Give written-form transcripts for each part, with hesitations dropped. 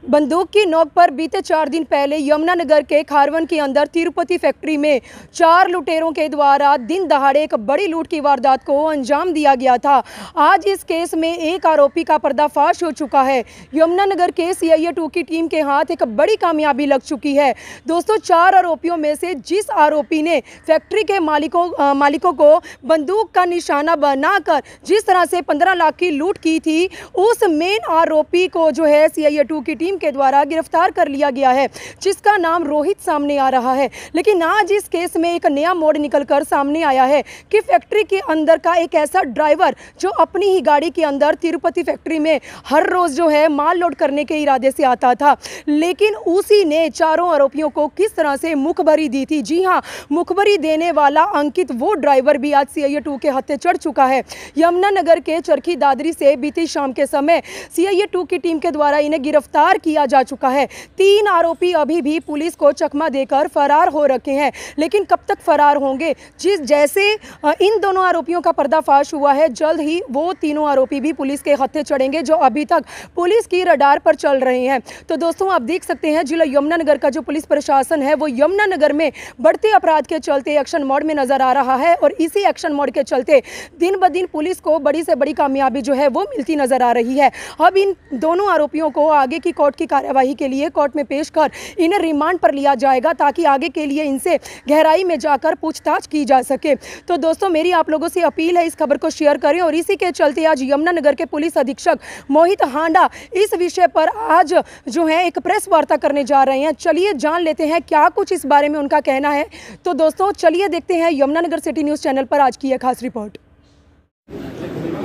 बंदूक की नोक पर बीते 4 दिन पहले यमुनानगर के खारवन के अंदर तिरुपति फैक्ट्री में 4 लुटेरों के द्वारा दिन दहाड़े एक बड़ी लूट की वारदात को अंजाम दिया गया था। आज इस केस में एक आरोपी का पर्दाफाश हो चुका है। यमुनानगर के CIA 2 की टीम के हाथ एक बड़ी कामयाबी लग चुकी है। दोस्तों, 4 आरोपियों में से जिस आरोपी ने फैक्ट्री के मालिकों को बंदूक का निशाना बनाकर जिस तरह से 15 लाख की लूट की थी, उस मेन आरोपी को जो है CIA 2 की टीम के द्वारा गिरफ्तार कर लिया गया है, जिसका नाम रोहित सामने आ रहा है। लेकिन आज इस केस में एक नया मोड़ निकलकर सामने आया है कि फैक्ट्री के अंदर का एक ऐसा ड्राइवर जो अपनी ही गाड़ी के अंदर तिरुपति फैक्ट्री में हर रोज जो है माल लोड करने के इरादे से आता था, लेकिन उसी ने चारों आरोपियों को किस तरह से मुखबरी दी थी। जी हाँ, मुखबरी देने वाला अंकित वो ड्राइवर भी आज CIA 2 के हत्थे चढ़ चुका है। यमुनानगर के चरखी दादरी से बीती शाम के समय CIA 2 की टीम के द्वारा इन्हें गिरफ्तार किया जा चुका है। 3 आरोपी अभी भी पुलिस को चकमा देकर फरार हो रखे हैं, लेकिन कब तक फरार होंगे? जैसे इन दोनों आरोपियों का पर्दाफाश हुआ है, जल्द ही वो तीनों आरोपी भी पुलिस के हत्थे चढ़ेंगे जो अभी तक पुलिस की रडार पर चल रहे हैं। तो दोस्तों, आप देख सकते हैं जिला यमुनानगर का जो पुलिस प्रशासन है वो यमुनानगर में बढ़ते अपराध के चलते एक्शन मोड में नजर आ रहा है, और इसी एक्शन मोड के चलते दिन ब दिन पुलिस को बड़ी से बड़ी कामयाबी जो है वो मिलती नजर आ रही है। अब इन दोनों आरोपियों को आगे की कोर्ट की कार्यवाही के लिए कोर्ट में पेश कर इन्हें रिमांड पर लिया जाएगा, ताकि आगे के लिए इनसे गहराई में जाकर पूछताछ की जा सके। तो दोस्तों, मेरी आप लोगों से अपील है, इस खबर को शेयर करें। और इसी के चलते आज यमुनानगर के पुलिस अधीक्षक मोहित हांडा इस विषय पर आज जो है एक प्रेस वार्ता करने जा रहे हैं। चलिए जान लेते हैं क्या कुछ इस बारे में उनका कहना है। तो दोस्तों, चलिए देखते हैं यमुनानगर सिटी न्यूज़ चैनल पर आज की यह खास रिपोर्ट।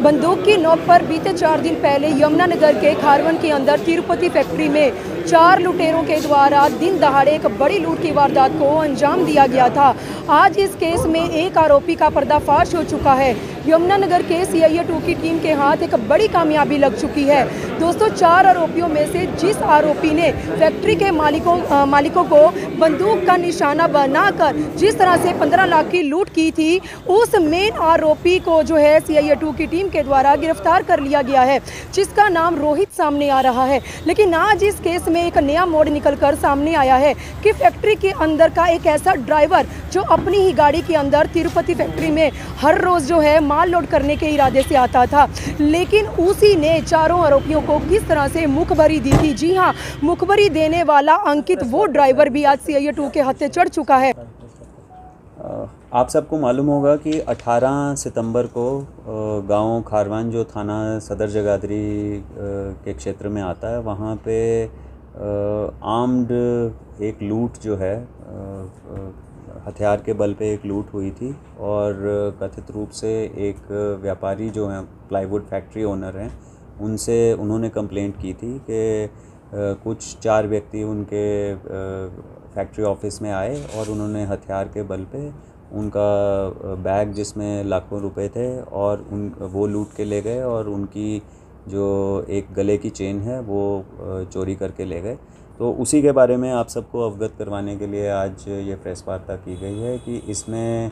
बंदूक की नोक पर बीते 4 दिन पहले यमुनानगर के खारवन के अंदर तिरुपति फैक्ट्री में 4 लुटेरों के द्वारा दिन दहाड़े एक बड़ी लूट की वारदात को अंजाम दिया गया था। आज इस केस में एक आरोपी का पर्दाफाश हो चुका है। यमुनानगर के CIA 2 की टीम के हाथ एक बड़ी कामयाबी लग चुकी है। दोस्तों, 4 आरोपियों में से जिस आरोपी ने फैक्ट्री के मालिकों को बंदूक का निशाना बनाकर जिस तरह से 15 लाख की लूट की थी, उस मेन आरोपी को जो है CIA 2 की टीम के द्वारा गिरफ्तार कर लिया गया है, जिसका नाम रोहित सामने आ रहा है। लेकिन आज इस केस में एक नया मोड़ निकलकर सामने आया है कि फैक्ट्री के अंदर का एक ऐसा ड्राइवर जो अपनी ही गाड़ी के अंदर तिरुपति फैक्ट्री में हर रोज जो है माल लोड करने के इरादे से आता था, लेकिन उसी ने चारों आरोपियों को किस तरह से मुखबरी दी थी। जी हाँ, मुखबरी देने वाला अंकित वो ड्राइवर भी आज CIA 2 के हत्थे चढ़ चुका है। आप सबको मालूम होगा कि 18 सितंबर को गांव खारवान जो थाना सदर जगाधरी के क्षेत्र में आता है, वहाँ पे आर्म्ड एक लूट जो है हथियार के बल पे एक लूट हुई थी। और कथित रूप से एक व्यापारी जो हैं, प्लाईवुड फैक्ट्री ओनर हैं, उनसे उन्होंने कंप्लेंट की थी कि कुछ 4 व्यक्ति उनके फैक्ट्री ऑफिस में आए और उन्होंने हथियार के बल पे उनका बैग जिसमें लाखों रुपए थे और वो लूट के ले गए, और उनकी जो एक गले की चेन है वो चोरी करके ले गए। तो उसी के बारे में आप सबको अवगत करवाने के लिए आज ये प्रेस वार्ता की गई है कि इसमें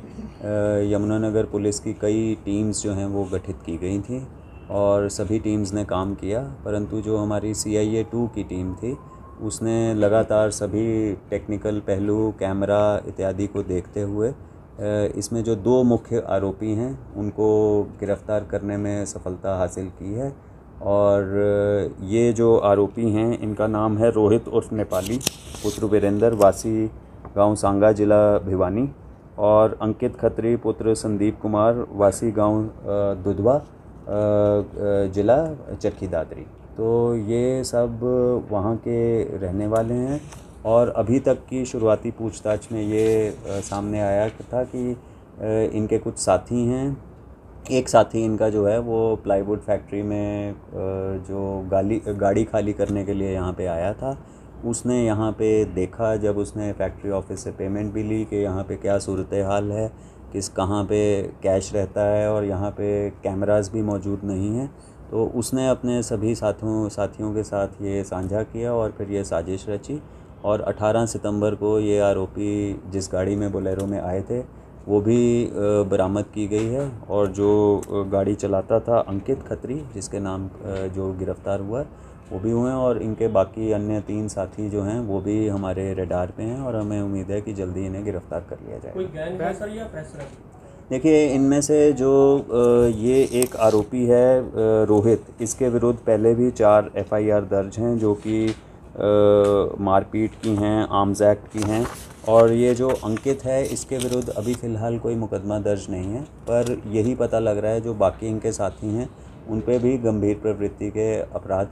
यमुनानगर पुलिस की कई टीम्स जो हैं वो गठित की गई थी और सभी टीम्स ने काम किया, परंतु जो हमारी CIA 2 की टीम थी उसने लगातार सभी टेक्निकल पहलू, कैमरा इत्यादि को देखते हुए इसमें जो 2 मुख्य आरोपी हैं उनको गिरफ़्तार करने में सफलता हासिल की है। और ये जो आरोपी हैं इनका नाम है रोहित उर्फ नेपाली पुत्र वीरेंद्र वासी गांव सांगा जिला भिवानी, और अंकित खत्री पुत्र संदीप कुमार वासी गांव दुधवा जिला चरखी दादरी। तो ये सब वहाँ के रहने वाले हैं, और अभी तक की शुरुआती पूछताछ में ये सामने आया था कि इनके कुछ साथी हैं। एक साथी इनका जो है वो प्लाईवुड फैक्ट्री में जो गाड़ी खाली करने के लिए यहाँ पे आया था, उसने यहाँ पे देखा, जब उसने फैक्ट्री ऑफिस से पेमेंट भी ली कि यहाँ पे क्या सूरत हाल है, कहाँ पे कैश रहता है और यहाँ पे कैमरास भी मौजूद नहीं हैं। तो उसने अपने सभी साथियों के साथ ये साझा किया और फिर ये साजिश रची, और 18 सितंबर को ये आरोपी जिस गाड़ी में बोलेरो में आए थे वो भी बरामद की गई है। और जो गाड़ी चलाता था अंकित खत्री, जिसके नाम जो गिरफ़्तार हुआ, वो भी हुए हैं, और इनके बाकी अन्य 3 साथी जो हैं वो भी हमारे रडार पे हैं, और हमें उम्मीद है कि जल्दी इन्हें गिरफ़्तार कर लिया जाएगा। कोई गैंग है सर या प्रेशर? देखिए, इनमें से जो ये एक आरोपी है रोहित, इसके विरुद्ध पहले भी 4 एफआईआर दर्ज हैं जो कि मारपीट की हैं, आर्म्स एक्ट की हैं, और ये जो अंकित है इसके विरुद्ध अभी फ़िलहाल कोई मुकदमा दर्ज नहीं है, पर यही पता लग रहा है जो बाकी इनके साथी हैं उन पे भी गंभीर प्रवृत्ति के अपराध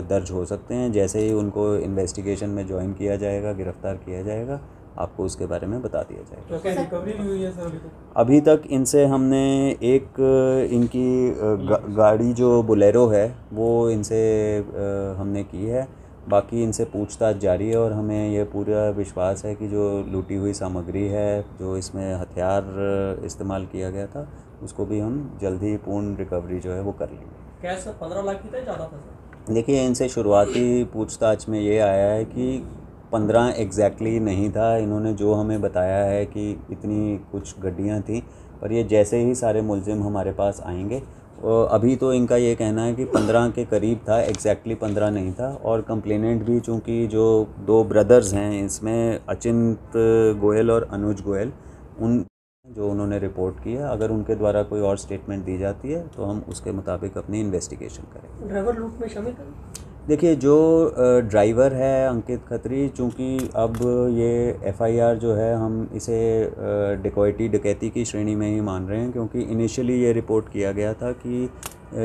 दर्ज हो सकते हैं। जैसे ही उनको इन्वेस्टिगेशन में ज्वाइन किया जाएगा, गिरफ़्तार किया जाएगा, आपको उसके बारे में बता दिया जाएगा। तो क्या रिकवरी भी हुई है सर अभी तक इनसे हमने एक इनकी गाड़ी जो बोलेरो है वो इनसे हमने की है। बाकी इनसे पूछताछ जारी है, और हमें ये पूरा विश्वास है कि जो लूटी हुई सामग्री है, जो इसमें हथियार इस्तेमाल किया गया था, उसको भी हम जल्द ही पूर्ण रिकवरी जो है वो कर लेंगे। कैश 15 लाख की था, ज़्यादा था सर? देखिए, इनसे शुरुआती पूछताछ में ये आया है कि 15 एग्जैक्टली नहीं था। इन्होंने जो हमें बताया है कि इतनी कुछ गड्डियाँ थी, पर ये जैसे ही सारे मुलजिम हमारे पास आएंगे, अभी तो इनका ये कहना है कि 15 के करीब था, एग्जैक्टली 15 नहीं था। और कंप्लेनेंट भी, चूँकि जो 2 ब्रदर्स हैं इसमें, अचिंत गोयल और अनुज गोयल, उन जो उन्होंने रिपोर्ट की है, अगर उनके द्वारा कोई और स्टेटमेंट दी जाती है तो हम उसके मुताबिक अपनी इन्वेस्टिगेशन करेंगे। ड्राइवर लूट में शामिल था? देखिए, जो ड्राइवर है अंकित खत्री, चूँकि अब ये एफआईआर जो है हम इसे डकैती की श्रेणी में ही मान रहे हैं, क्योंकि इनिशियली ये रिपोर्ट किया गया था कि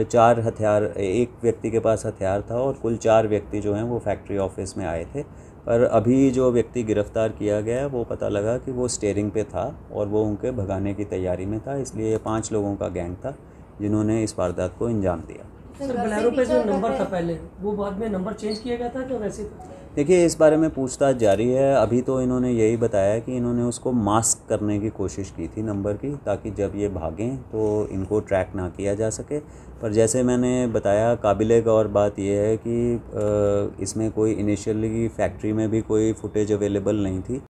4 हथियार, एक व्यक्ति के पास हथियार था और कुल 4 व्यक्ति जो हैं वो फैक्ट्री ऑफिस में आए थे। पर अभी जो व्यक्ति गिरफ़्तार किया गया वो पता लगा कि वो स्टीयरिंग पे था और वो उनके भगाने की तैयारी में था, इसलिए ये 5 लोगों का गैंग था जिन्होंने इस वारदात को अंजाम दिया। सर, बोलेरो पे जो नंबर था पहले, वो बाद में नंबर चेंज किया गया था कि वैसे था? देखिए, इस बारे में पूछताछ जारी है। अभी तो इन्होंने यही बताया कि इन्होंने उसको मास्क करने की कोशिश की थी नंबर की, ताकि जब ये भागें तो इनको ट्रैक ना किया जा सके। पर जैसे मैंने बताया, काबिले गौर बात यह है कि इसमें कोई इनिशियली फैक्ट्री में भी कोई फुटेज अवेलेबल नहीं थी।